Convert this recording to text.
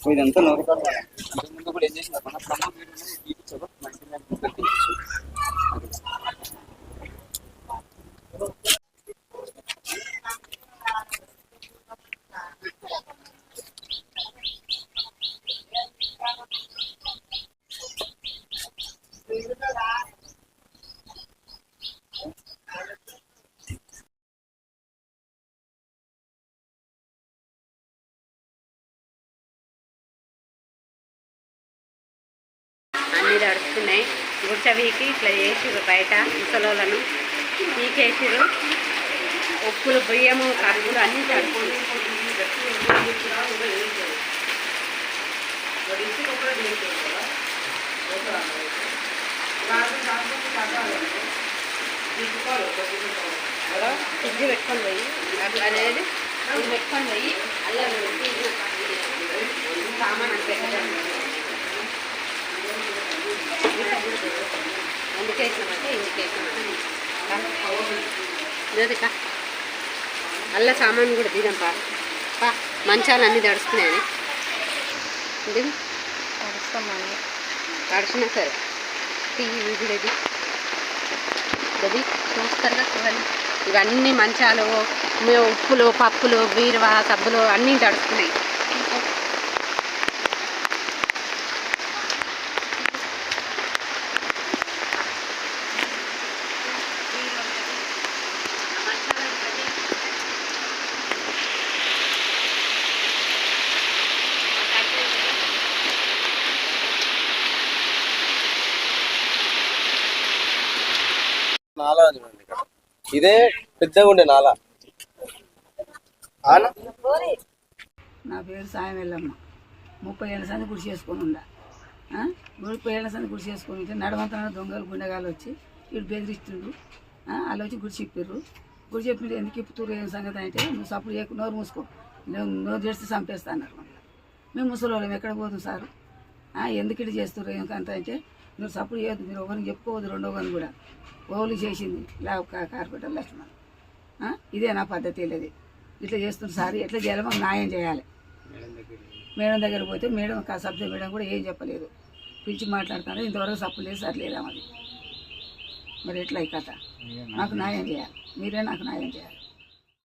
ఇదంతా నోరుకాడు ముందు కూడా ఏం చేసిన మన ప్రమోట్ తీపించారు అన్నీ తడుస్తున్నాయి. గుడ్చవీకి ఇట్లా చేసిరు, బయట ముసలోళ్ళను పీకేసిరు. ఉప్పులు బియ్యము కడుపులు అన్నీ తడుపులు. ఫ్రిడ్జ్ పెట్టుకొని పోయి అనేది ఇది పెట్టుకొని పోయి అల్లం సామాన్ అంటే అందుకే వేసినామంటే ఇందుకు వేసినామంటే అల్ల సామాన్ కూడా దిగం పా మంచాలు అన్నీ తడుస్తున్నాయని తడుస్తామని తడిచినా సరే వీడిది గది చూస్తారుగా చూడండి. ఇవన్నీ మంచాలు ఉప్పులు పప్పులు బీరువా సబ్బులు అన్నీ తడుస్తున్నాయి. నాలా ఇదే పెద్దగా ఉండే నాలా. నా పేరు సాయం వెళ్ళమ్మ. 30 ఏళ్ళ సంది గుడి చేసుకొని ఉండా. 30 ఏళ్ళ సంది గుడి చేసుకొని ఉంటే నడవంతన దొంగలు గుండెగాలు వచ్చి వీడు బెదిరిస్తుండ్రు. వాళ్ళు వచ్చి గుడి చెప్పారు. గుడి చెప్పి ఎందుకు ఇప్పుతూరు ఏం సంగతి అంటే నువ్వు సప్పుడు చేయకు, నోరు మూసుకో, నోరు చేస్తే చంపేస్తా అన్నారు. మేము ముసలోళ్ళం ఎక్కడ పోదు సారు, ఎందుకు ఇటు చేస్తారు ఏమంత అంటే మీరు సప్పుడు చేయొద్దు, మీరు ఒకరిని చెప్పుకోవద్దు, రెండో ఒకరిని కూడా ఓలు చేసింది కార్పొరేటర్ లక్ష్మణ్. ఇదే నా పద్ధతి లేదు, ఇట్లా చేస్తున్నారు సార్, ఎట్లా చేయాలి మాకు న్యాయం చేయాలి. మేడం దగ్గర పోతే మేడం సబ్జెక్ట్ మేడం కూడా ఏం చెప్పలేదు, పిలిచి మాట్లాడుతున్నారు. ఇంతవరకు సప్పు లేదు సార్ లేదా మరి ఎట్లా ఈ కథ, నాకు న్యాయం చేయాలి, మీరే నాకు న్యాయం చేయాలి.